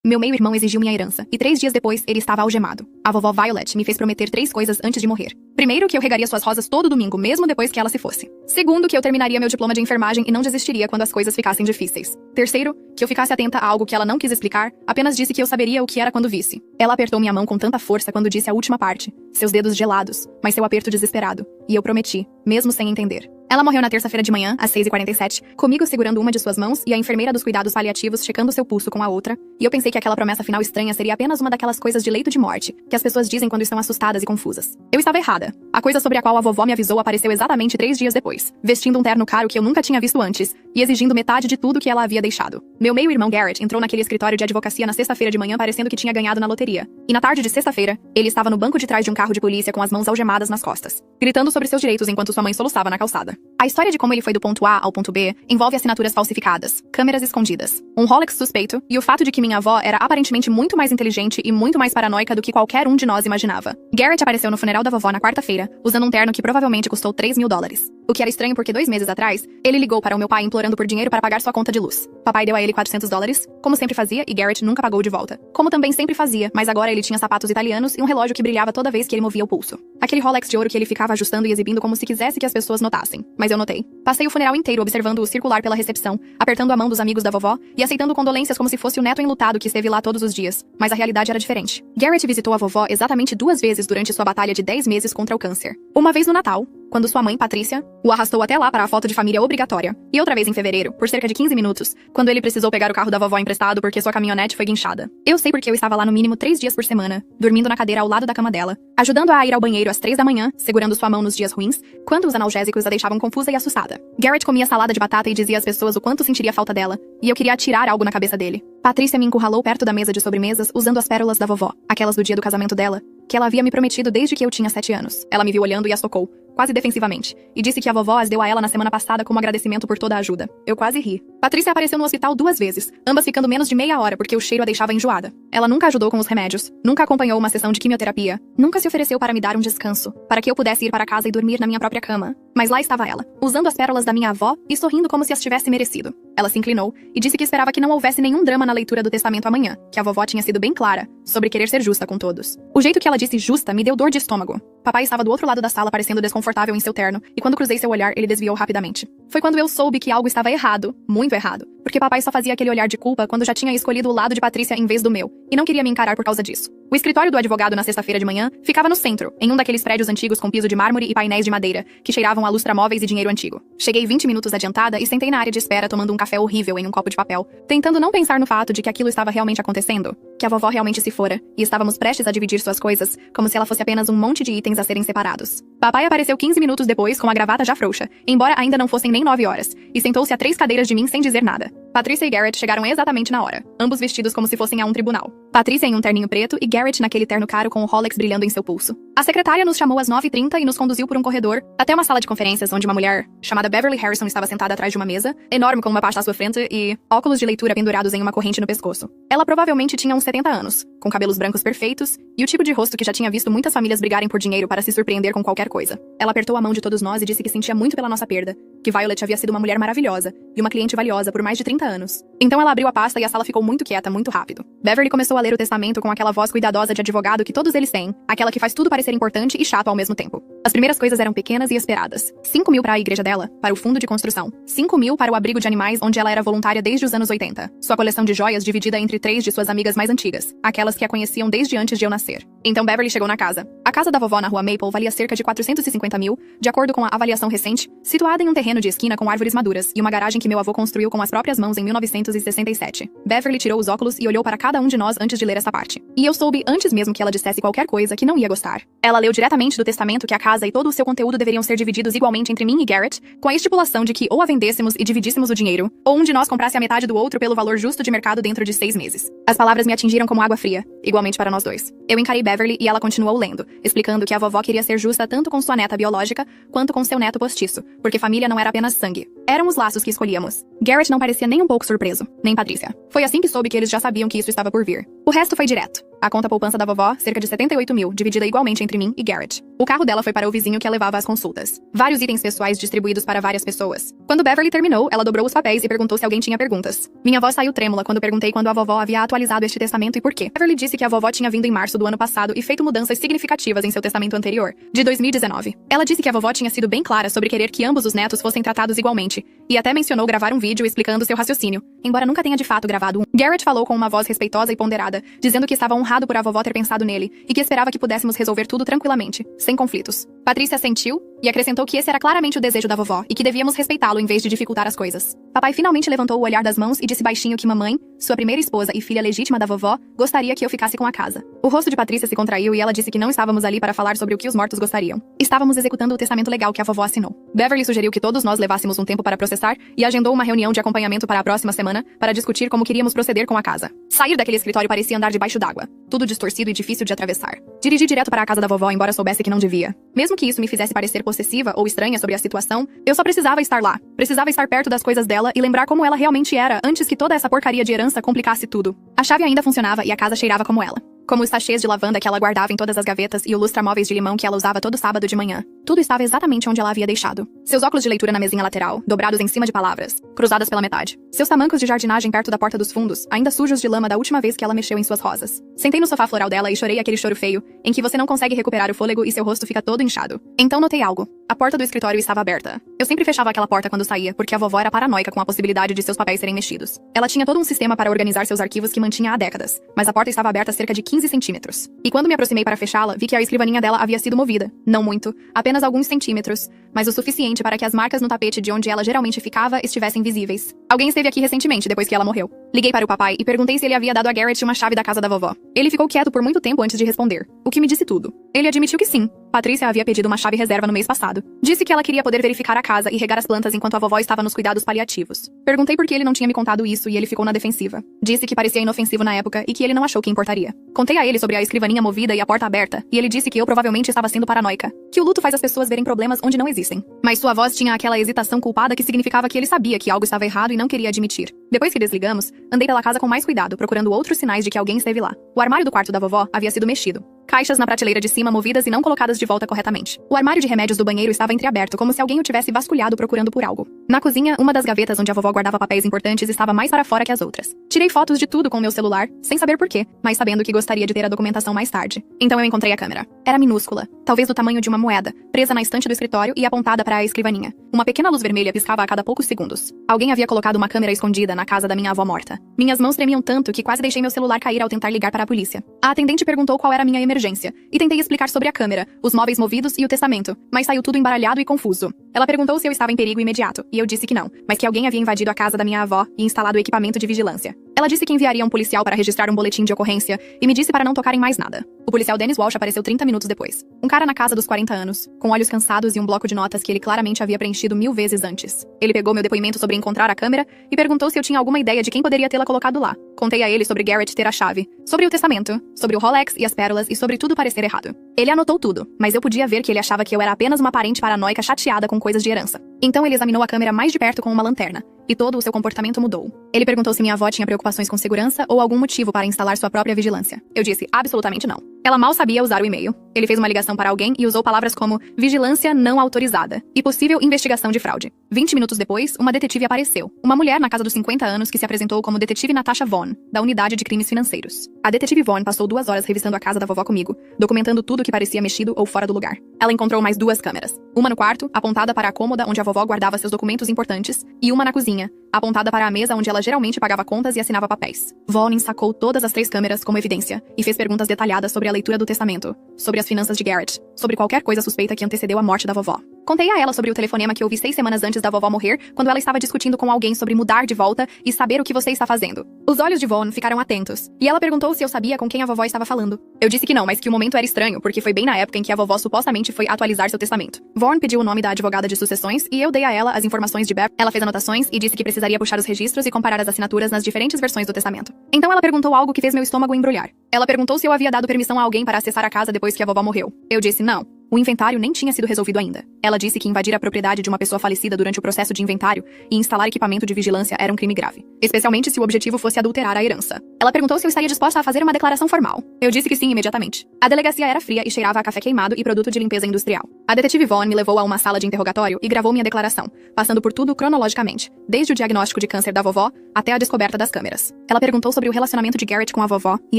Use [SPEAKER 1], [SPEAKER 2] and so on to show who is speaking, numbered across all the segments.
[SPEAKER 1] Meu meio-irmão exigiu minha herança, e 3 dias depois ele estava algemado. A vovó Violet me fez prometer 3 coisas antes de morrer. Primeiro, que eu regaria suas rosas todo domingo, mesmo depois que ela se fosse. Segundo, que eu terminaria meu diploma de enfermagem e não desistiria quando as coisas ficassem difíceis. Terceiro, que eu ficasse atenta a algo que ela não quis explicar, apenas disse que eu saberia o que era quando visse. Ela apertou minha mão com tanta força quando disse a última parte, seus dedos gelados, mas seu aperto desesperado. E eu prometi, mesmo sem entender. Ela morreu na terça-feira de manhã, às 6h47, comigo segurando uma de suas mãos e a enfermeira dos cuidados paliativos checando seu pulso com a outra, e eu pensei que aquela promessa final estranha seria apenas uma daquelas coisas de leito de morte, que as pessoas dizem quando estão assustadas e confusas. Eu estava errada. A coisa sobre a qual a vovó me avisou apareceu exatamente 3 dias depois, vestindo um terno caro que eu nunca tinha visto antes, e exigindo metade de tudo que ela havia deixado. Meu meio-irmão Garrett entrou naquele escritório de advocacia na sexta-feira de manhã parecendo que tinha ganhado na loteria. E na tarde de sexta-feira, ele estava no banco de trás de um carro de polícia com as mãos algemadas nas costas, gritando sobre seus direitos enquanto sua mãe soluçava na calçada. A história de como ele foi do ponto A ao ponto B envolve assinaturas falsificadas, câmeras escondidas, um Rolex suspeito e o fato de que minha avó era aparentemente muito mais inteligente e muito mais paranoica do que qualquer um de nós imaginava. Garrett apareceu no funeral da vovó na quarta-feira, usando um terno que provavelmente custou $3.000. O que era estranho porque 2 meses atrás, ele ligou para o meu pai implorando por dinheiro para pagar sua conta de luz. Papai deu a ele $400, como sempre fazia, e Garrett nunca pagou de volta. Como também sempre fazia, mas agora ele tinha sapatos italianos e um relógio que brilhava toda vez que ele movia o pulso. Aquele Rolex de ouro que ele ficava ajustando e exibindo como se quisesse que as pessoas notassem. Mas eu notei. Passei o funeral inteiro observando-o circular pela recepção, apertando a mão dos amigos da vovó e aceitando condolências como se fosse o neto enlutado que esteve lá todos os dias. Mas a realidade era diferente. Garrett visitou a vovó exatamente 2 vezes durante sua batalha de 10 meses contra o câncer. Uma vez no Natal, quando sua mãe, Patrícia, o arrastou até lá para a foto de família obrigatória. E outra vez em fevereiro, por cerca de 15 minutos, quando ele precisou pegar o carro da vovó emprestado porque sua caminhonete foi guinchada. Eu sei porque eu estava lá no mínimo 3 dias por semana, dormindo na cadeira ao lado da cama dela, ajudando-a a ir ao banheiro às 3 da manhã, segurando sua mão nos dias ruins, quando os analgésicos a deixavam confusa e assustada. Garrett comia salada de batata e dizia às pessoas o quanto sentiria falta dela, e eu queria atirar algo na cabeça dele. Patrícia me encurralou perto da mesa de sobremesas usando as pérolas da vovó, aquelas do dia do casamento dela, que ela havia me prometido desde que eu tinha 7 anos. Ela me viu olhando e as tocou, quase defensivamente, e disse que a vovó as deu a ela na semana passada como agradecimento por toda a ajuda. Eu quase ri. Patrícia apareceu no hospital 2 vezes, ambas ficando menos de meia hora porque o cheiro a deixava enjoada. Ela nunca ajudou com os remédios, nunca acompanhou uma sessão de quimioterapia, nunca se ofereceu para me dar um descanso, para que eu pudesse ir para casa e dormir na minha própria cama. Mas lá estava ela, usando as pérolas da minha avó e sorrindo como se as tivesse merecido. Ela se inclinou e disse que esperava que não houvesse nenhum drama na leitura do testamento amanhã, que a vovó tinha sido bem clara sobre querer ser justa com todos. O jeito que ela disse justa me deu dor de estômago. Papai estava do outro lado da sala parecendo desconfortável em seu terno, e quando cruzei seu olhar, ele desviou rapidamente. Foi quando eu soube que algo estava errado, muito errado, porque papai só fazia aquele olhar de culpa quando já tinha escolhido o lado de Patrícia em vez do meu, e não queria me encarar por causa disso. O escritório do advogado na sexta-feira de manhã ficava no centro, em um daqueles prédios antigos com piso de mármore e painéis de madeira, que cheiravam a lustramóveis e dinheiro antigo. Cheguei 20 minutos adiantada e sentei na área de espera tomando um café horrível em um copo de papel, tentando não pensar no fato de que aquilo estava realmente acontecendo, que a vovó realmente se fora, e estávamos prestes a dividir suas coisas, como se ela fosse apenas um monte de itens a serem separados. Papai apareceu 15 minutos depois com a gravata já frouxa, embora ainda não fossem nem 9 horas, e sentou-se a 3 cadeiras de mim sem dizer nada. Patrícia e Garrett chegaram exatamente na hora, ambos vestidos como se fossem a um tribunal. Patrícia em um terninho preto e Garrett naquele terno caro com o Rolex brilhando em seu pulso. A secretária nos chamou às 9h30 e nos conduziu por um corredor até uma sala de conferências onde uma mulher chamada Beverly Harrison estava sentada atrás de uma mesa, enorme com uma pasta à sua frente e óculos de leitura pendurados em uma corrente no pescoço. Ela provavelmente tinha uns 70 anos, com cabelos brancos perfeitos e o tipo de rosto que já tinha visto muitas famílias brigarem por dinheiro para se surpreender com qualquer coisa. Ela apertou a mão de todos nós e disse que sentia muito pela nossa perda, que Violet havia sido uma mulher maravilhosa e uma cliente valiosa por mais de 30 anos. Então ela abriu a pasta e a sala ficou muito quieta, muito rápido. Beverly começou a ler o testamento com aquela voz cuidadosa de advogado que todos eles têm, aquela que faz tudo parecer importante e chato ao mesmo tempo. As primeiras coisas eram pequenas e esperadas. 5.000 para a igreja dela, para o fundo de construção. 5.000 para o abrigo de animais onde ela era voluntária desde os anos 80. Sua coleção de joias dividida entre 3 de suas amigas mais antigas, aquelas que a conheciam desde antes de eu nascer. Então Beverly chegou na casa. A casa da vovó na rua Maple valia cerca de 450 mil, de acordo com a avaliação recente, situada em um terreno de esquina com árvores maduras e uma garagem que meu avô construiu com as próprias mãos em 1967. Beverly tirou os óculos e olhou para cada um de nós antes de ler essa parte. E eu soube antes mesmo que ela dissesse qualquer coisa que não ia gostar. Ela leu diretamente do testamento que a casa e todo o seu conteúdo deveriam ser divididos igualmente entre mim e Garrett, com a estipulação de que ou a vendêssemos e dividíssemos o dinheiro, ou um de nós comprasse a metade do outro pelo valor justo de mercado dentro de 6 meses. As palavras me atingiram como água fria, igualmente para nós dois. Eu encarei Beverly e ela continuou lendo, explicando que a vovó queria ser justa tanto com sua neta biológica quanto com seu neto postiço, porque família não era apenas sangue. Eram os laços que escolhíamos. Garrett não parecia nem um pouco surpreso, nem Patrícia. Foi assim que soube que eles já sabiam que isso estava por vir. O resto foi direto. A conta poupança da vovó, cerca de 78 mil, dividida igualmente entre mim e Garrett. O carro dela foi para o vizinho que a levava às consultas. Vários itens pessoais distribuídos para várias pessoas. Quando Beverly terminou, ela dobrou os papéis e perguntou se alguém tinha perguntas. Minha voz saiu trêmula quando perguntei quando a vovó havia atualizado este testamento e por quê. Beverly disse que a vovó tinha vindo em março do ano passado e feito mudanças significativas em seu testamento anterior, de 2019. Ela disse que a vovó tinha sido bem clara sobre querer que ambos os netos fossem tratados igualmente, e até mencionou gravar um vídeo explicando seu raciocínio, embora nunca tenha de fato gravado um. Garrett falou com uma voz respeitosa e ponderada, dizendo que estava honrado por a vovó ter pensado nele e que esperava que pudéssemos resolver tudo tranquilamente, sem conflitos. Patrícia assentiu e acrescentou que esse era claramente o desejo da vovó e que devíamos respeitá-lo em vez de dificultar as coisas. Papai finalmente levantou o olhar das mãos e disse baixinho que mamãe, sua primeira esposa e filha legítima da vovó, gostaria que eu ficasse com a casa. O rosto de Patrícia se contraiu e ela disse que não estávamos ali para falar sobre o que os mortos gostariam. Estávamos executando o testamento legal que a vovó assinou. Beverly sugeriu que todos nós levássemos um tempo para processar e agendou uma reunião de acompanhamento para a próxima semana para discutir como queríamos proceder com a casa. Sair daquele escritório parecia andar debaixo d'água, tudo distorcido e difícil de atravessar. Dirigi direto para a casa da vovó, embora soubesse que não devia. Mesmo que isso me fizesse parecer possessiva ou estranha sobre a situação, eu só precisava estar lá. Precisava estar perto das coisas dela e lembrar como ela realmente era antes que toda essa porcaria de herança complicasse tudo. A chave ainda funcionava e a casa cheirava como ela. Como os sachês de lavanda que ela guardava em todas as gavetas e o lustra-móveis de limão que ela usava todo sábado de manhã. Tudo estava exatamente onde ela havia deixado. Seus óculos de leitura na mesinha lateral, dobrados em cima de palavras, cruzadas pela metade. Seus tamancos de jardinagem perto da porta dos fundos, ainda sujos de lama da última vez que ela mexeu em suas rosas. Sentei no sofá floral dela e chorei aquele choro feio, em que você não consegue recuperar o fôlego e seu rosto fica todo inchado. Então notei algo. A porta do escritório estava aberta. Eu sempre fechava aquela porta quando saía, porque a vovó era paranoica com a possibilidade de seus papéis serem mexidos. Ela tinha todo um sistema para organizar seus arquivos que mantinha há décadas, mas a porta estava aberta a cerca de 15 centímetros. E quando me aproximei para fechá-la, vi que a escrivaninha dela havia sido movida. Não muito, apenas alguns centímetros, mas o suficiente para que as marcas no tapete de onde ela geralmente ficava estivessem visíveis. Alguém esteve aqui recentemente, depois que ela morreu. Liguei para o papai e perguntei se ele havia dado a Garrett uma chave da casa da vovó. Ele ficou quieto por muito tempo antes de responder, o que me disse tudo. Ele admitiu que sim. Patrícia havia pedido uma chave reserva no mês passado. Disse que ela queria poder verificar a casa e regar as plantas enquanto a vovó estava nos cuidados paliativos. Perguntei por que ele não tinha me contado isso e ele ficou na defensiva. Disse que parecia inofensivo na época e que ele não achou que importaria. Contei a ele sobre a escrivaninha movida e a porta aberta, e ele disse que eu provavelmente estava sendo paranoica. Que o luto faz as pessoas verem problemas onde não existem. Mas sua voz tinha aquela hesitação culpada que significava que ele sabia que algo estava errado e não queria admitir. Depois que desligamos, andei pela casa com mais cuidado, procurando outros sinais de que alguém esteve lá. O armário do quarto da vovó havia sido mexido. Caixas na prateleira de cima movidas e não colocadas de volta corretamente. O armário de remédios do banheiro estava entreaberto, como se alguém o tivesse vasculhado procurando por algo. Na cozinha, uma das gavetas onde a vovó guardava papéis importantes estava mais para fora que as outras. Tirei fotos de tudo com meu celular, sem saber porquê, mas sabendo que gostaria de ter a documentação mais tarde. Então eu encontrei a câmera. Era minúscula, talvez do tamanho de uma moeda, presa na estante do escritório e apontada para a escrivaninha. Uma pequena luz vermelha piscava a cada poucos segundos. Alguém havia colocado uma câmera escondida na casa da minha avó morta. Minhas mãos tremiam tanto que quase deixei meu celular cair ao tentar ligar para a polícia. A atendente perguntou qual era a minha emergência, e tentei explicar sobre a câmera, os móveis movidos e o testamento, mas saiu tudo embaralhado e confuso. Ela perguntou se eu estava em perigo imediato, e eu disse que não, mas que alguém havia invadido a casa da minha avó e instalado o equipamento de vigilância. Ela disse que enviaria um policial para registrar um boletim de ocorrência e me disse para não tocar em mais nada. O policial Dennis Walsh apareceu 30 minutos depois. Um cara na casa dos 40 anos, com olhos cansados e um bloco de notas que ele claramente havia preenchido 1000 vezes antes. Ele pegou meu depoimento sobre encontrar a câmera e perguntou se eu tinha alguma ideia de quem poderia tê-la colocado lá. Contei a ele sobre Garrett ter a chave, sobre o testamento, sobre o Rolex e as pérolas e sobre tudo parecer errado. Ele anotou tudo, mas eu podia ver que ele achava que eu era apenas uma parente paranoica chateada com coisas de herança. Então ele examinou a câmera mais de perto com uma lanterna, e todo o seu comportamento mudou. Ele perguntou se minha avó tinha preocupações com segurança ou algum motivo para instalar sua própria vigilância. Eu disse, absolutamente não. Ela mal sabia usar o e-mail. Ele fez uma ligação para alguém e usou palavras como vigilância não autorizada e possível investigação de fraude. 20 minutos depois, uma detetive apareceu. Uma mulher na casa dos 50 anos que se apresentou como detetive Natasha Vaughn, da Unidade de Crimes Financeiros. A detetive Vaughn passou 2 horas revistando a casa da vovó comigo, documentando tudo que parecia mexido ou fora do lugar. Ela encontrou mais 2 câmeras. Uma no quarto, apontada para a cômoda onde a vovó guardava seus documentos importantes, e uma na cozinha, apontada para a mesa onde ela geralmente pagava contas e assinava papéis. Vaughn sacou todas as 3 câmeras como evidência e fez perguntas detalhadas sobre a leitura do testamento, sobre as finanças de Garrett, sobre qualquer coisa suspeita que antecedeu a morte da vovó. Contei a ela sobre o telefonema que ouvi 6 semanas antes da vovó morrer, quando ela estava discutindo com alguém sobre mudar de volta e saber o que você está fazendo. Os olhos de Vaughn ficaram atentos, e ela perguntou se eu sabia com quem a vovó estava falando. Eu disse que não, mas que o momento era estranho, porque foi bem na época em que a vovó supostamente foi atualizar seu testamento. Vaughn pediu o nome da advogada de sucessões e eu dei a ela as informações de Bev. Ela fez anotações e disse que precisaria puxar os registros e comparar as assinaturas nas diferentes versões do testamento. Então ela perguntou algo que fez meu estômago embrulhar. Ela perguntou se eu havia dado permissão a alguém para acessar a casa depois que a vovó morreu. Eu disse não. O inventário nem tinha sido resolvido ainda. Ela disse que invadir a propriedade de uma pessoa falecida durante o processo de inventário e instalar equipamento de vigilância era um crime grave, especialmente se o objetivo fosse adulterar a herança. Ela perguntou se eu estaria disposta a fazer uma declaração formal. Eu disse que sim imediatamente. A delegacia era fria e cheirava a café queimado e produto de limpeza industrial. A detetive Vaughn me levou a uma sala de interrogatório e gravou minha declaração, passando por tudo cronologicamente, desde o diagnóstico de câncer da vovó até a descoberta das câmeras. Ela perguntou sobre o relacionamento de Garrett com a vovó e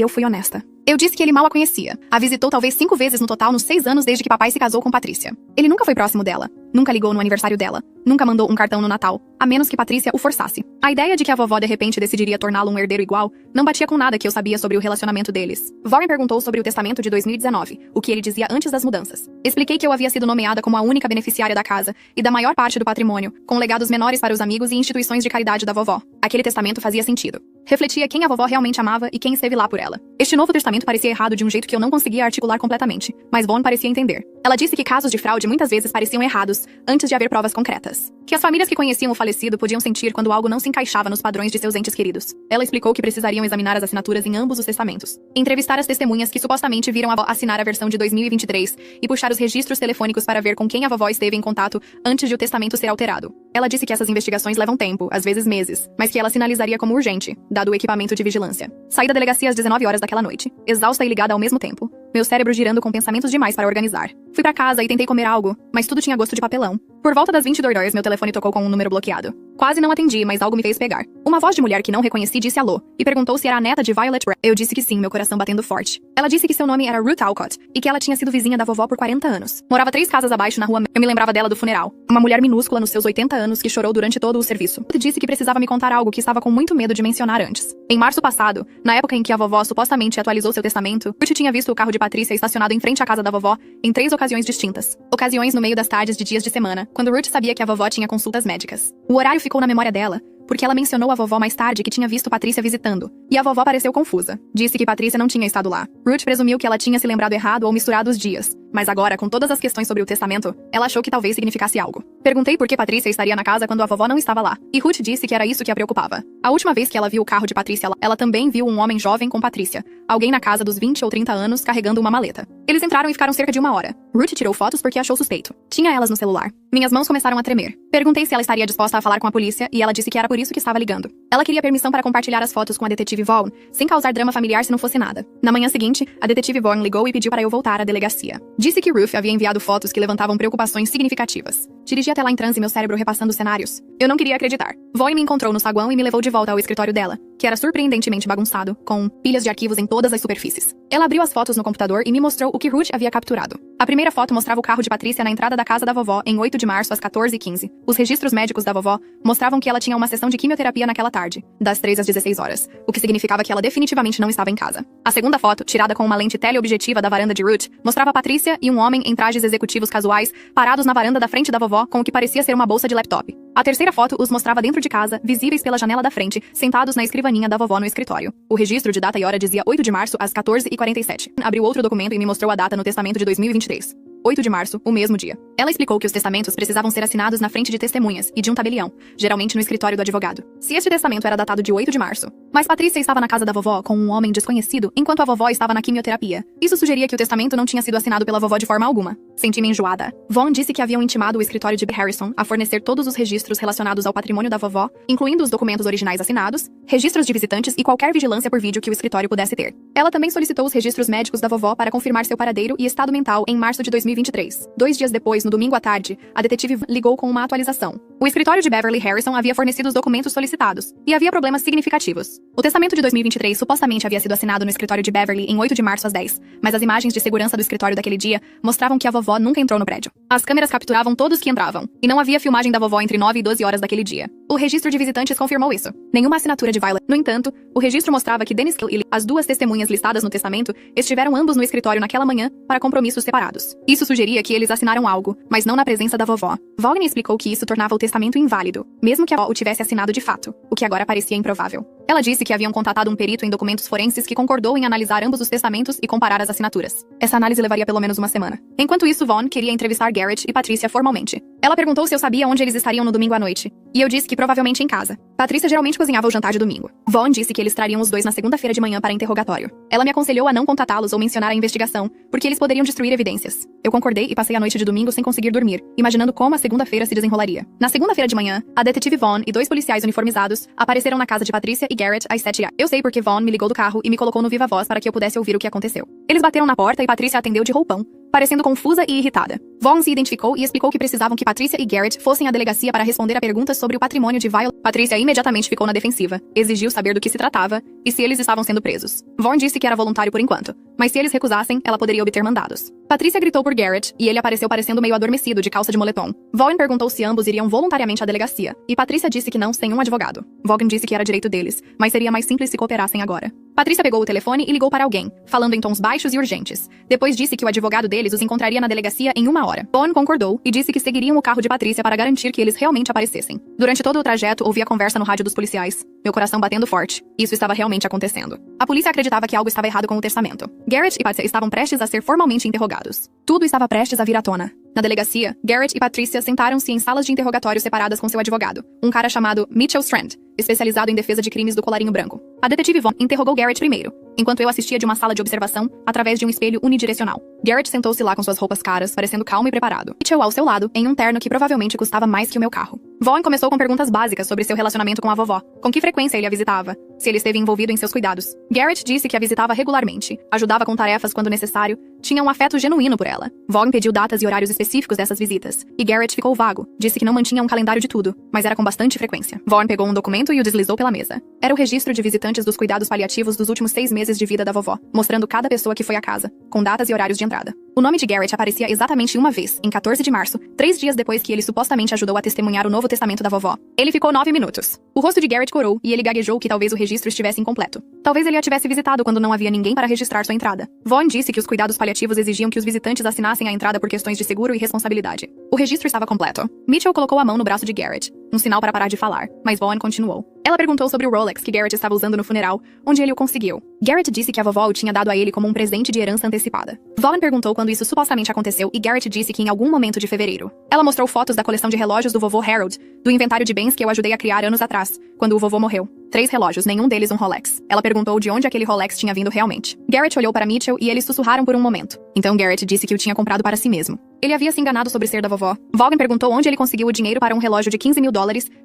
[SPEAKER 1] eu fui honesta. Eu disse que ele mal a conhecia. A visitou talvez 5 vezes no total nos 6 anos desde que papai se casou com Patrícia. Ele nunca foi próximo dela. Nunca ligou no aniversário dela. Nunca mandou um cartão no Natal, a menos que Patrícia o forçasse. A ideia de que a vovó de repente decidiria torná-lo um herdeiro igual não batia com nada que eu sabia sobre o relacionamento deles. Warren perguntou sobre o testamento de 2019, o que ele dizia antes das mudanças. Expliquei que eu havia sido nomeada como a única beneficiária da casa e da maior parte do patrimônio, com legados menores para os amigos e instituições de caridade da vovó. Aquele testamento fazia sentido. Refletia quem a vovó realmente amava e quem esteve lá por ela. Este novo testamento parecia errado de um jeito que eu não conseguia articular completamente, mas Vaughn parecia entender. Ela disse que casos de fraude muitas vezes pareciam errados, antes de haver provas concretas. Que as famílias que conheciam o falecido podiam sentir quando algo não se encaixava nos padrões de seus entes queridos. Ela explicou que precisariam examinar as assinaturas em ambos os testamentos, entrevistar as testemunhas que supostamente viram a avó assinar a versão de 2023 e puxar os registros telefônicos para ver com quem a vovó esteve em contato antes de o testamento ser alterado. Ela disse que essas investigações levam tempo, às vezes meses, mas que ela sinalizaria como urgente, dado o equipamento de vigilância. Saí da delegacia às 19 horas daquela noite, exausta e ligada ao mesmo tempo, meu cérebro girando com pensamentos demais para organizar. Fui pra casa e tentei comer algo, mas tudo tinha gosto de papelão. Por volta das 22 horas, meu telefone tocou com um número bloqueado. Quase não atendi, mas algo me fez pegar. Uma voz de mulher que não reconheci disse alô, e perguntou se era a neta de Violet Ray. Eu disse que sim, meu coração batendo forte. Ela disse que seu nome era Ruth Alcott, e que ela tinha sido vizinha da vovó por 40 anos. Morava 3 casas abaixo na rua. Eu me lembrava dela do funeral. Uma mulher minúscula nos seus 80 anos que chorou durante todo o serviço. Ruth disse que precisava me contar algo que estava com muito medo de mencionar antes. Em março passado, na época em que a vovó supostamente atualizou seu testamento, Ruth tinha visto o carro de Patrícia estacionado em frente à casa da vovó em 3 ocasiões distintas. Ocasiões no meio das tardes de dias de semana, quando Ruth sabia que a vovó tinha consultas médicas. O horário ficou na memória dela, porque ela mencionou à vovó mais tarde que tinha visto Patrícia visitando, e a vovó pareceu confusa. Disse que Patrícia não tinha estado lá. Ruth presumiu que ela tinha se lembrado errado ou misturado os dias, mas agora, com todas as questões sobre o testamento, ela achou que talvez significasse algo. Perguntei por que Patrícia estaria na casa quando a vovó não estava lá, e Ruth disse que era isso que a preocupava. A última vez que ela viu o carro de Patrícia, ela também viu um homem jovem com Patrícia, alguém na casa dos 20 ou 30 anos carregando uma maleta. Eles entraram e ficaram cerca de 1 hora. Ruth tirou fotos porque achou suspeito. Tinha elas no celular. Minhas mãos começaram a tremer. Perguntei se ela estaria disposta a falar com a polícia e ela disse que era por isso que estava ligando. Ela queria permissão para compartilhar as fotos com a detetive Vaughn, sem causar drama familiar se não fosse nada. Na manhã seguinte, a detetive Vaughn ligou e pediu para eu voltar à delegacia. Disse que Ruth havia enviado fotos que levantavam preocupações significativas. Dirigi até lá em transe, meu cérebro repassando cenários. Eu não queria acreditar. Vaughn me encontrou no saguão e me levou de volta ao escritório dela, que era surpreendentemente bagunçado, com pilhas de arquivos em todas as superfícies. Ela abriu as fotos no computador e me mostrou o que Ruth havia capturado. A primeira foto mostrava o carro de Patrícia na entrada da casa da vovó em 8 de março às 14h15. Os registros médicos da vovó mostravam que ela tinha uma sessão de quimioterapia naquela tarde, das 3 às 16 horas, o que significava que ela definitivamente não estava em casa. A segunda foto, tirada com uma lente teleobjetiva da varanda de Ruth, mostrava Patrícia e um homem em trajes executivos casuais, parados na varanda da frente da vovó com o que parecia ser uma bolsa de laptop. A terceira foto os mostrava dentro de casa, visíveis pela janela da frente, sentados na escrivaninha da vovó no escritório. O registro de data e hora dizia 8 de março às 14h47. Abriu outro documento e me mostrou a data no testamento de 2023. 8 de março, o mesmo dia. Ela explicou que os testamentos precisavam ser assinados na frente de testemunhas e de um tabelião, geralmente no escritório do advogado. Se este testamento era datado de 8 de março, mas Patrícia estava na casa da vovó com um homem desconhecido, enquanto a vovó estava na quimioterapia, isso sugeria que o testamento não tinha sido assinado pela vovó de forma alguma. Senti-me enjoada. Vaughn disse que haviam intimado o escritório de Harrison a fornecer todos os registros relacionados ao patrimônio da vovó, incluindo os documentos originais assinados, registros de visitantes e qualquer vigilância por vídeo que o escritório pudesse ter. Ela também solicitou os registros médicos da vovó para confirmar seu paradeiro e estado mental em março de 2023. 2 dias depois, no domingo à tarde, a detetive ligou com uma atualização. O escritório de Beverly Harrison havia fornecido os documentos solicitados, e havia problemas significativos. O testamento de 2023 supostamente havia sido assinado no escritório de Beverly em 8 de março às 10, mas as imagens de segurança do escritório daquele dia mostravam que a vovó nunca entrou no prédio. As câmeras capturavam todos que entravam, e não havia filmagem da vovó entre 9 e 12 horas daquele dia. O registro de visitantes confirmou isso. Nenhuma assinatura de Violet. No entanto, o registro mostrava que Dennis Hill e as 2 testemunhas listadas no testamento estiveram ambos no escritório naquela manhã para compromissos separados. Isso sugeria que eles assinaram algo, mas não na presença da vovó. Vaughn explicou que isso tornava o testamento inválido, mesmo que a avó o tivesse assinado de fato, o que agora parecia improvável. Ela disse que haviam contatado um perito em documentos forenses que concordou em analisar ambos os testamentos e comparar as assinaturas. Essa análise levaria pelo menos uma semana. Enquanto isso, Vaughn queria entrevistar Garrett Garrett e Patrícia formalmente. Ela perguntou se eu sabia onde eles estariam no domingo à noite, e eu disse que provavelmente em casa. Patrícia geralmente cozinhava o jantar de domingo. Vaughn disse que eles trariam os dois na segunda-feira de manhã para interrogatório. Ela me aconselhou a não contatá-los ou mencionar a investigação, porque eles poderiam destruir evidências. Eu concordei e passei a noite de domingo sem conseguir dormir, imaginando como a segunda-feira se desenrolaria. Na segunda-feira de manhã, a detetive Vaughn e 2 policiais uniformizados apareceram na casa de Patrícia e Garrett às 7 horas. Eu sei porque Vaughn me ligou do carro e me colocou no viva voz para que eu pudesse ouvir o que aconteceu. Eles bateram na porta e Patrícia atendeu de roupão, parecendo confusa e irritada. Vaughn se identificou e explicou que precisavam que Patrícia e Garrett fossem à delegacia para responder a perguntas sobre o patrimônio de Violet. Patrícia imediatamente ficou na defensiva, exigiu saber do que se tratava e se eles estavam sendo presos. Vaughn disse que era voluntário por enquanto, mas se eles recusassem, ela poderia obter mandados. Patrícia gritou por Garrett e ele apareceu parecendo meio adormecido de calça de moletom. Vaughn perguntou se ambos iriam voluntariamente à delegacia, e Patrícia disse que não sem um advogado. Vaughn disse que era direito deles, mas seria mais simples se cooperassem agora. Patrícia pegou o telefone e ligou para alguém, falando em tons baixos e urgentes. Depois disse que o advogado deles os encontraria na delegacia em 1 hora. Vaughn concordou e disse que seguiriam o carro de Patrícia para garantir que eles realmente aparecessem. Durante todo o trajeto, ouvi a conversa no rádio dos policiais, meu coração batendo forte. Isso estava realmente acontecendo. A polícia acreditava que algo estava errado com o testamento. Garrett e Patrícia estavam prestes a ser formalmente interrogados. Tudo estava prestes a vir à tona. Na delegacia, Garrett e Patrícia sentaram-se em salas de interrogatório separadas com seu advogado, um cara chamado Mitchell Strand, especializado em defesa de crimes do colarinho branco. A detetive Vaughn interrogou Garrett primeiro, enquanto eu assistia de uma sala de observação através de um espelho unidirecional. Garrett sentou-se lá com suas roupas caras, parecendo calmo e preparado. Mitchell ao seu lado, em um terno que provavelmente custava mais que o meu carro. Vaughn começou com perguntas básicas sobre seu relacionamento com a vovó, com que frequência ele a visitava, se ele esteve envolvido em seus cuidados. Garrett disse que a visitava regularmente, ajudava com tarefas quando necessário, tinha um afeto genuíno por ela. Vaughn pediu datas e horários específicos dessas visitas, e Garrett ficou vago, disse que não mantinha um calendário de tudo, mas era com bastante frequência. Vaughn pegou um documento e o deslizou pela mesa. Era o registro de visitantes dos cuidados paliativos dos últimos 6 meses de vida da vovó, mostrando cada pessoa que foi à casa, com datas e horários de entrada. O nome de Garrett aparecia exatamente uma vez, em 14 de março, 3 dias depois que ele supostamente ajudou a testemunhar o Novo Testamento da vovó. Ele ficou 9 minutos. O rosto de Garrett corou e ele gaguejou que talvez o registro estivesse incompleto. Talvez ele a tivesse visitado quando não havia ninguém para registrar sua entrada. Vaughn disse que os cuidados paliativos exigiam que os visitantes assinassem a entrada por questões de seguro e responsabilidade. O registro estava completo. Mitchell colocou a mão no braço de Garrett, um sinal para parar de falar, mas Vaughn continuou. Ela perguntou sobre o Rolex que Garrett estava usando no funeral, onde ele o conseguiu. Garrett disse que a vovó o tinha dado a ele como um presente de herança antecipada. Vaughn perguntou quando isso supostamente aconteceu e Garrett disse que em algum momento de fevereiro. Ela mostrou fotos da coleção de relógios do vovô Harold, do inventário de bens que eu ajudei a criar anos atrás, quando o vovô morreu. 3 relógios, nenhum deles um Rolex. Ela perguntou de onde aquele Rolex tinha vindo realmente. Garrett olhou para Mitchell e eles sussurraram por um momento. Então Garrett disse que o tinha comprado para si mesmo. Ele havia se enganado sobre ser da vovó. Vaughn perguntou onde ele conseguiu o dinheiro para um relógio de $15 mil,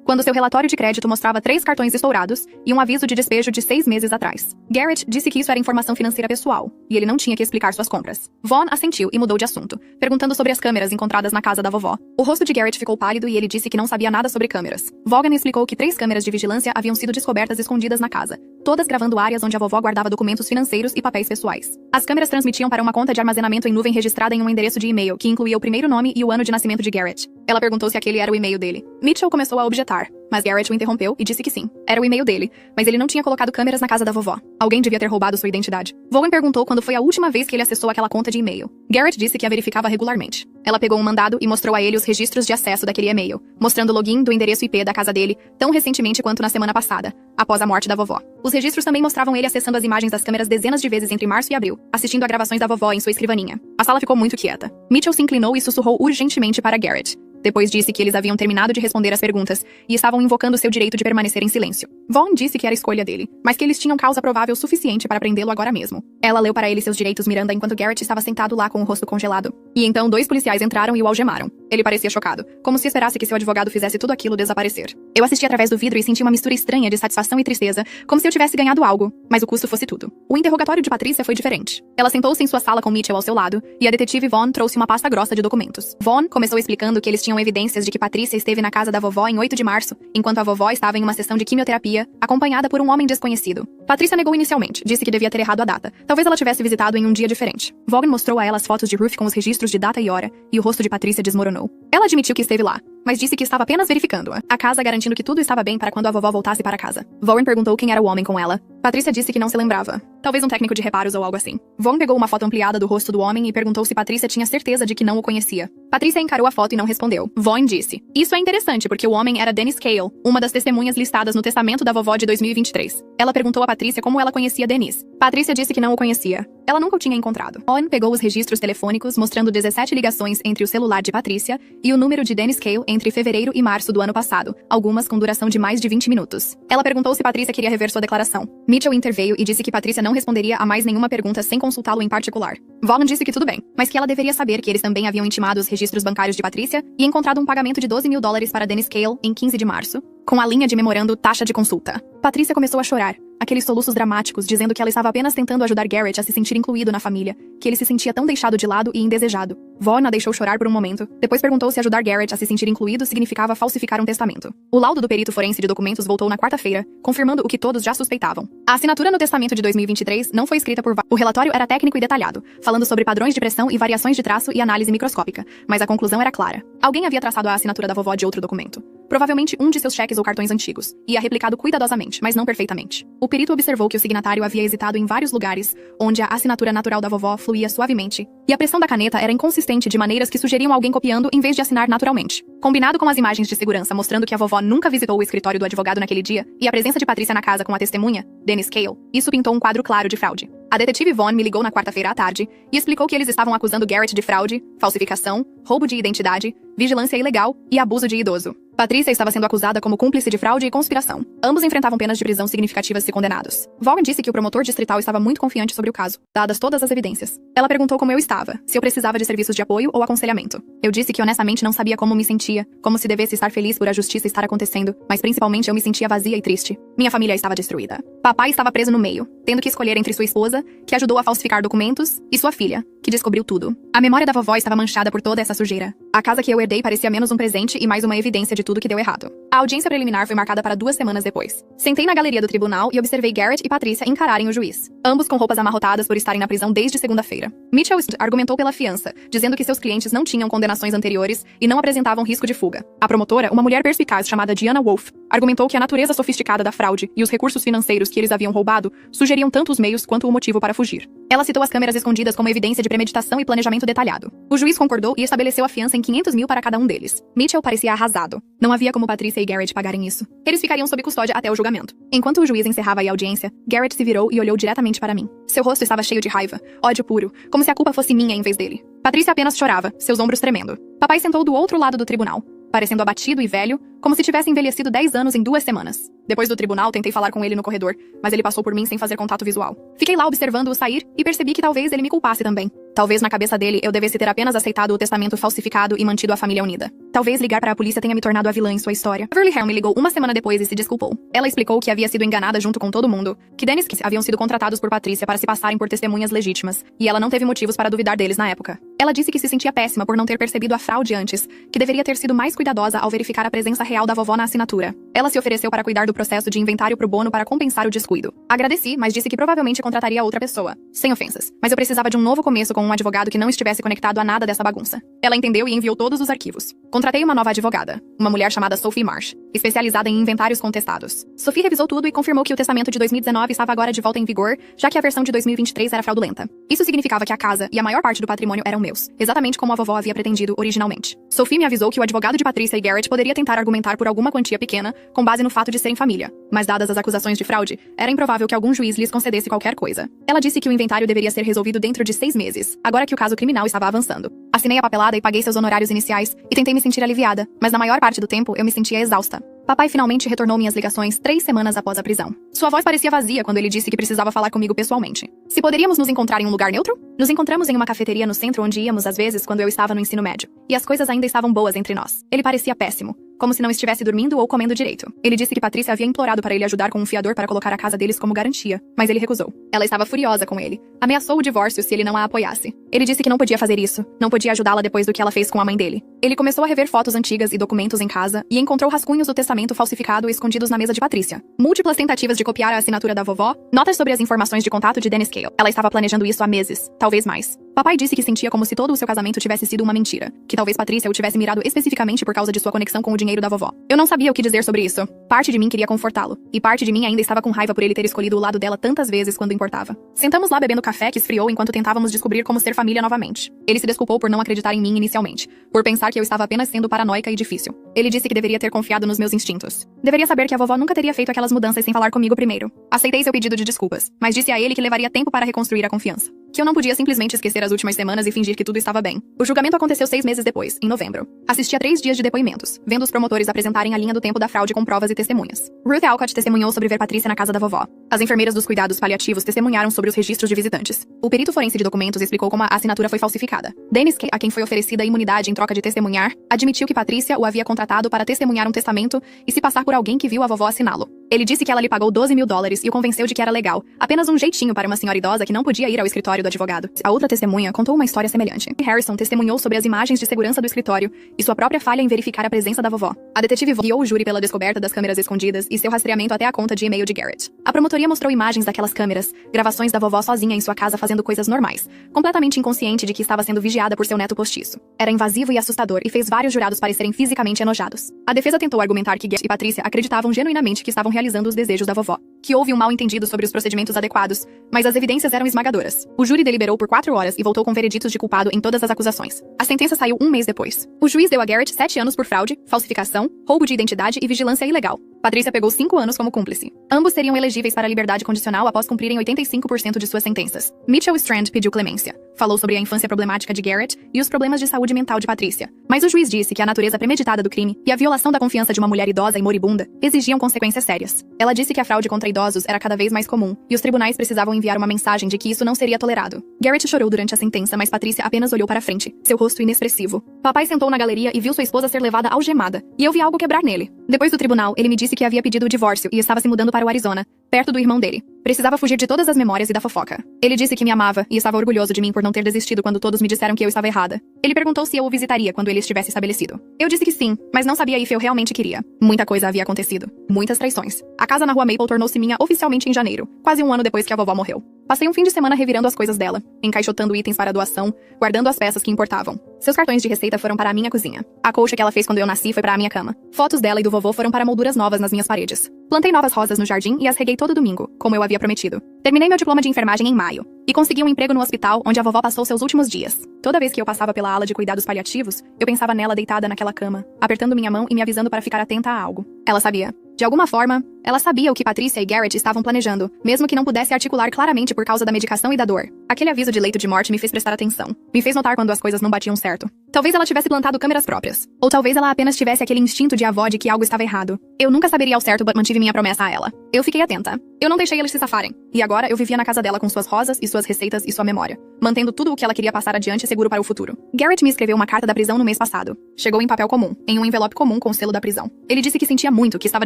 [SPEAKER 1] quando seu relatório de crédito mostrava 3 cartões estourados e um aviso de despejo de 6 meses atrás. Garrett disse que isso era informação financeira pessoal, e ele não tinha que explicar suas compras. Vaughn assentiu e mudou de assunto, perguntando sobre as câmeras encontradas na casa da vovó. O rosto de Garrett ficou pálido e ele disse que não sabia nada sobre câmeras. Vaughn explicou que 3 câmeras de vigilância haviam sido descobertas escondidas na casa, todas gravando áreas onde a vovó guardava documentos financeiros e papéis pessoais. As câmeras transmitiam para uma conta de armazenamento em nuvem registrada em um endereço de e-mail, que incluía o primeiro nome e o ano de nascimento de Garrett. Ela perguntou se aquele era o e-mail dele. Mitchell começou a objetar, mas Garrett o interrompeu e disse que sim. Era o e-mail dele, mas ele não tinha colocado câmeras na casa da vovó. Alguém devia ter roubado sua identidade. Vaughn perguntou quando foi a última vez que ele acessou aquela conta de e-mail. Garrett disse que a verificava regularmente. Ela pegou um mandado e mostrou a ele os registros de acesso daquele e-mail, mostrando o login do endereço IP da casa dele tão recentemente quanto na semana passada, após a morte da vovó. Os registros também mostravam ele acessando as imagens das câmeras dezenas de vezes entre março e abril, assistindo a gravações da vovó em sua escrivaninha. A sala ficou muito quieta. Mitchell se inclinou e sussurrou urgentemente para Garrett. Depois disse que eles haviam terminado de responder as perguntas e estavam invocando seu direito de permanecer em silêncio. Vaughn disse que era escolha dele, mas que eles tinham causa provável suficiente para prendê-lo agora mesmo. Ela leu para ele seus direitos Miranda enquanto Garrett estava sentado lá com o rosto congelado. E então 2 policiais entraram e o algemaram. Ele parecia chocado, como se esperasse que seu advogado fizesse tudo aquilo desaparecer. Eu assisti através do vidro e senti uma mistura estranha de satisfação e tristeza, como se eu tivesse ganhado algo, mas o custo fosse tudo. O interrogatório de Patrícia foi diferente. Ela sentou-se em sua sala com Mitchell ao seu lado, e a detetive Vaughn trouxe uma pasta grossa de documentos. Vaughn começou explicando que eles tinham evidências de que Patrícia esteve na casa da vovó em 8 de março, enquanto a vovó estava em uma sessão de quimioterapia, acompanhada por um homem desconhecido. Patrícia negou inicialmente, disse que devia ter errado a data. Talvez ela tivesse visitado em um dia diferente. Vaughn mostrou a ela as fotos de Ruth com os registros de data e hora, e o rosto de Patrícia desmoronou. Ela admitiu que esteve lá, mas disse que estava apenas verificando-a. A casa garantindo que tudo estava bem para quando a vovó voltasse para casa. Vaughn perguntou quem era o homem com ela. Patrícia disse que não se lembrava. Talvez um técnico de reparos ou algo assim. Vaughn pegou uma foto ampliada do rosto do homem e perguntou se Patrícia tinha certeza de que não o conhecia. Patrícia encarou a foto e não respondeu. Vaughn disse: "Isso é interessante porque o homem era Dennis Cale, uma das testemunhas listadas no testamento da vovó de 2023. Ela perguntou a Patrícia como ela conhecia Dennis. Patrícia disse que não o conhecia. ela nunca o tinha encontrado. Vaughn pegou os registros telefônicos mostrando 17 ligações entre o celular de Patricia e o número de Dennis Cale entre fevereiro e março do ano passado, algumas com duração de mais de 20 minutos. Ela perguntou se Patricia queria rever sua declaração. Mitchell interveio e disse que Patricia não responderia a mais nenhuma pergunta sem consultá-lo em particular. Vaughn disse que tudo bem, mas que ela deveria saber que eles também haviam intimado os registros bancários de Patricia e encontrado um pagamento de $12.000 para Dennis Cale em 15 de março, com a linha de memorando taxa de consulta. Patricia começou a chorar, aqueles soluços dramáticos dizendo que ela estava apenas tentando ajudar Garrett a se sentir incluído na família, que ele se sentia tão deixado de lado e indesejado. Vaughn a deixou chorar por um momento, depois perguntou se ajudar Garrett a se sentir incluído significava falsificar um testamento. O laudo do perito forense de documentos voltou na quarta-feira, confirmando o que todos já suspeitavam. A assinatura no testamento de 2023 não foi escrita por Vaughn. O relatório era técnico e detalhado, falando sobre padrões de pressão e variações de traço e análise microscópica, mas a conclusão era clara. Alguém havia traçado a assinatura da vovó de outro documento. Provavelmente um de seus cheques ou cartões antigos, e a replicado cuidadosamente, mas não perfeitamente. O perito observou que o signatário havia hesitado em vários lugares, onde a assinatura natural da vovó fluía suavemente, e a pressão da caneta era inconsistente de maneiras que sugeriam alguém copiando em vez de assinar naturalmente. Combinado com as imagens de segurança mostrando que a vovó nunca visitou o escritório do advogado naquele dia, e a presença de Patricia na casa com a testemunha, Dennis Cale, isso pintou um quadro claro de fraude. A detetive Vaughn me ligou na quarta-feira à tarde e explicou que eles estavam acusando Garrett de fraude, falsificação, roubo de identidade, vigilância ilegal e abuso de idoso. Patricia estava sendo acusada como cúmplice de fraude e conspiração. Ambos enfrentavam penas de prisão significativas se condenados. Vaughn disse que o promotor distrital estava muito confiante sobre o caso, dadas todas as evidências. Ela perguntou como eu estava, se eu precisava de serviços de apoio ou aconselhamento. Eu disse que honestamente não sabia como me sentia, como se devesse estar feliz por a justiça estar acontecendo, mas principalmente eu me sentia vazia e triste. Minha família estava destruída. Papai estava preso no meio, tendo que escolher entre sua esposa, que ajudou a falsificar documentos, e sua filha, que descobriu tudo. A memória da vovó estava manchada por toda essa sujeira. A casa que eu herdei parecia menos um presente e mais uma evidência de tudo que deu errado. A audiência preliminar foi marcada para 2 semanas depois. Sentei na galeria do tribunal e observei Garrett e Patricia encararem o juiz, ambos com roupas amarrotadas por estarem na prisão desde segunda-feira. Mitchell argumentou pela fiança, dizendo que seus clientes não tinham condenações anteriores e não apresentavam risco de fuga. A promotora, uma mulher perspicaz chamada Diana Wolf, argumentou que a natureza sofisticada da fraude e os recursos financeiros que eles haviam roubado sugeriam tanto os meios quanto o motivo para fugir. Ela citou as câmeras escondidas como evidência de premeditação e planejamento detalhado. O juiz concordou e estabeleceu a fiança em $500 mil para cada um deles. Mitchell parecia arrasado. Não havia como Patricia e Garrett pagarem isso. Eles ficariam sob custódia até o julgamento. Enquanto o juiz encerrava a audiência, Garrett se virou e olhou diretamente para mim. Seu rosto estava cheio de raiva, ódio puro, como se a culpa fosse minha em vez dele. Patricia apenas chorava, seus ombros tremendo. Papai sentou do outro lado do tribunal, parecendo abatido e velho, como se tivesse envelhecido 10 anos em 2 semanas. Depois do tribunal, tentei falar com ele no corredor, mas ele passou por mim sem fazer contato visual. Fiquei lá observando-o sair e percebi que talvez ele me culpasse também. Talvez na cabeça dele eu devesse ter apenas aceitado o testamento falsificado e mantido a família unida. Talvez ligar para a polícia tenha me tornado a vilã em sua história. Beverly Hale me ligou 1 semana depois e se desculpou. Ela explicou que havia sido enganada junto com todo mundo, que Dennis haviam sido contratados por Patricia para se passarem por testemunhas legítimas, e ela não teve motivos para duvidar deles na época. Ela disse que se sentia péssima por não ter percebido a fraude antes, que deveria ter sido mais cuidadosa ao verificar a presença real da vovó na assinatura. Ela se ofereceu para cuidar do processo de inventário pro bono para compensar o descuido. Agradeci, mas disse que provavelmente contrataria outra pessoa. Sem ofensas. Mas eu precisava de um novo começo com um advogado que não estivesse conectado a nada dessa bagunça. Ela entendeu e enviou todos os arquivos. Contratei uma nova advogada, uma mulher chamada Sophie Marsh, especializada em inventários contestados. Sophie revisou tudo e confirmou que o testamento de 2019 estava agora de volta em vigor, já que a versão de 2023 era fraudulenta. Isso significava que a casa e a maior parte do patrimônio eram meus, exatamente como a vovó havia pretendido originalmente. Sophie me avisou que o advogado de Patricia e Garrett poderia tentar argumentar por alguma quantia pequena, com base no fato de serem família. Mas dadas as acusações de fraude, era improvável que algum juiz lhes concedesse qualquer coisa. Ela disse que o inventário deveria ser resolvido dentro de 6 meses, agora que o caso criminal estava avançando. Assinei a papelada e paguei seus honorários iniciais, e tentei me sentir aliviada, mas na maior parte do tempo eu me sentia exausta. Papai finalmente retornou minhas ligações 3 semanas após a prisão. Sua voz parecia vazia quando ele disse que precisava falar comigo pessoalmente. Se poderíamos nos encontrar em um lugar neutro? Nos encontramos em uma cafeteria no centro onde íamos às vezes quando eu estava no ensino médio. E as coisas ainda estavam boas entre nós. Ele parecia péssimo, como se não estivesse dormindo ou comendo direito. Ele disse que Patricia havia implorado para ele ajudar com um fiador para colocar a casa deles como garantia, mas ele recusou. Ela estava furiosa com ele. Ameaçou o divórcio se ele não a apoiasse. Ele disse que não podia fazer isso, não podia ajudá-la depois do que ela fez com a mãe dele. Ele começou a rever fotos antigas e documentos em casa e encontrou rascunhos do testamento falsificado escondidos na mesa de Patricia. Múltiplas tentativas de copiar a assinatura da vovó, notas sobre as informações de contato de Dennis Cale. Ela estava planejando isso há meses, talvez mais. Papai disse que sentia como se todo o seu casamento tivesse sido uma mentira, que talvez Patricia o tivesse mirado especificamente por causa de sua conexão com o dinheiro da vovó. Eu não sabia o que dizer sobre isso. Parte de mim queria confortá-lo, e parte de mim ainda estava com raiva por ele ter escolhido o lado dela tantas vezes quando importava. Sentamos lá bebendo café que esfriou enquanto tentávamos descobrir como ser família novamente. Ele se desculpou por não acreditar em mim inicialmente, por pensar que eu estava apenas sendo paranoica e difícil. Ele disse que deveria ter confiado nos meus instintos. Deveria saber que a vovó nunca teria feito aquelas mudanças sem falar comigo primeiro. Aceitei seu pedido de desculpas, mas disse a ele que levaria tempo para reconstruir a confiança. Que eu não podia simplesmente esquecer as últimas semanas e fingir que tudo estava bem. O julgamento aconteceu 6 meses depois, em novembro. Assisti a 3 dias de depoimentos, vendo os promotores apresentarem a linha do tempo da fraude com provas e testemunhas. Ruth Alcott testemunhou sobre ver Patrícia na casa da vovó. As enfermeiras dos cuidados paliativos testemunharam sobre os registros de visitantes. O perito forense de documentos explicou como a assinatura foi falsificada. Dennis Kay, a quem foi oferecida a imunidade em troca de testemunhar, admitiu que Patrícia o havia contratado para testemunhar um testamento e se passar por alguém que viu a vovó assiná-lo. Ele disse que ela lhe pagou $12 mil e o convenceu de que era legal, apenas um jeitinho para uma senhora idosa que não podia ir ao escritório do advogado. A outra testemunha contou uma história semelhante. Harrison testemunhou sobre as imagens de segurança do escritório e sua própria falha em verificar a presença da vovó. A detetive guiou o júri pela descoberta das câmeras escondidas e seu rastreamento até a conta de e-mail de Garrett. A promotoria mostrou imagens daquelas câmeras, gravações da vovó sozinha em sua casa fazendo coisas normais, completamente inconsciente de que estava sendo vigiada por seu neto postiço. Era invasivo e assustador e fez vários jurados parecerem fisicamente enojados. A defesa tentou argumentar que Garrett e Patrícia acreditavam genuinamente que estavam realizando os desejos da vovó, que houve um mal-entendido sobre os procedimentos adequados, mas as evidências eram esmagadoras. O júri deliberou por 4 horas e voltou com vereditos de culpado em todas as acusações. A sentença saiu 1 mês depois. O juiz deu a Garrett 7 anos por fraude, falsificação, roubo de identidade e vigilância ilegal. Patrícia pegou 5 anos como cúmplice. Ambos seriam elegíveis para liberdade condicional após cumprirem 85% de suas sentenças. Mitchell Strand pediu clemência. Falou sobre a infância problemática de Garrett e os problemas de saúde mental de Patrícia. Mas o juiz disse que a natureza premeditada do crime e a violação da confiança de uma mulher idosa e moribunda exigiam consequências sérias. Ela disse que a fraude contra idosos era cada vez mais comum e os tribunais precisavam enviar uma mensagem de que isso não seria tolerado. Garrett chorou durante a sentença, mas Patrícia apenas olhou para frente, seu rosto inexpressivo. Papai sentou na galeria e viu sua esposa ser levada algemada, e eu vi algo quebrar nele. Depois do tribunal, ele me disse que havia pedido o divórcio e estava se mudando para o Arizona, perto do irmão dele. Precisava fugir de todas as memórias e da fofoca. Ele disse que me amava e estava orgulhoso de mim por não ter desistido quando todos me disseram que eu estava errada. Ele perguntou se eu o visitaria quando ele estivesse estabelecido. Eu disse que sim, mas não sabia se eu realmente queria. Muita coisa havia acontecido. Muitas traições. A casa na rua Maple tornou-se minha oficialmente em janeiro, quase 1 ano depois que a vovó morreu. Passei um fim de semana revirando as coisas dela, encaixotando itens para doação, guardando as peças que importavam. Seus cartões de receita foram para a minha cozinha. A colcha que ela fez quando eu nasci foi para a minha cama. Fotos dela e do vovô foram para molduras novas nas minhas paredes. Plantei novas rosas no jardim e as reguei todo domingo, como eu havia prometido. Terminei meu diploma de enfermagem em maio e consegui um emprego no hospital onde a vovó passou seus últimos dias. Toda vez que eu passava pela ala de cuidados paliativos, eu pensava nela deitada naquela cama, apertando minha mão e me avisando para ficar atenta a algo. Ela sabia. De alguma forma, ela sabia o que Patrícia e Garrett estavam planejando, mesmo que não pudesse articular claramente por causa da medicação e da dor. Aquele aviso de leito de morte me fez prestar atenção. Me fez notar quando as coisas não batiam certo. Talvez ela tivesse plantado câmeras próprias. Ou talvez ela apenas tivesse aquele instinto de avó de que algo estava errado. Eu nunca saberia ao certo, mas mantive minha promessa a ela. Eu fiquei atenta. Eu não deixei eles se safarem. E agora eu vivia na casa dela com suas rosas e suas receitas e sua memória, mantendo tudo o que ela queria passar adiante seguro para o futuro. Garrett me escreveu uma carta da prisão no mês passado. Chegou em papel comum, em um envelope comum com o selo da prisão. Ele disse que sentia muito, que estava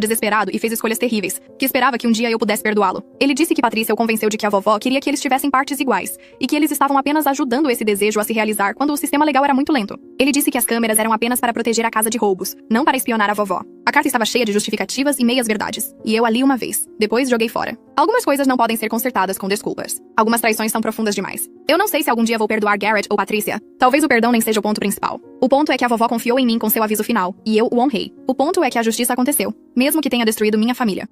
[SPEAKER 1] desesperado e fez escolhas terríveis, que esperava que um dia eu pudesse perdoá-lo. Ele disse que Patrícia o convenceu de que a vovó queria que eles tivessem partes iguais, e que eles estavam apenas ajudando esse desejo a se realizar quando o sistema legal era muito lento. Ele disse que as câmeras eram apenas para proteger a casa de roubos, não para espionar a vovó. A carta estava cheia de justificativas e meias verdades, e eu a li uma vez, depois joguei fora. Algumas coisas não podem ser consertadas com desculpas. Algumas traições são profundas demais. Eu não sei se algum dia vou perdoar Garrett ou Patrícia. Talvez o perdão nem seja o ponto principal. O ponto é que a vovó confiou em mim com seu aviso final, e eu o honrei. O ponto é que a justiça aconteceu, mesmo que tenha destruído minha família.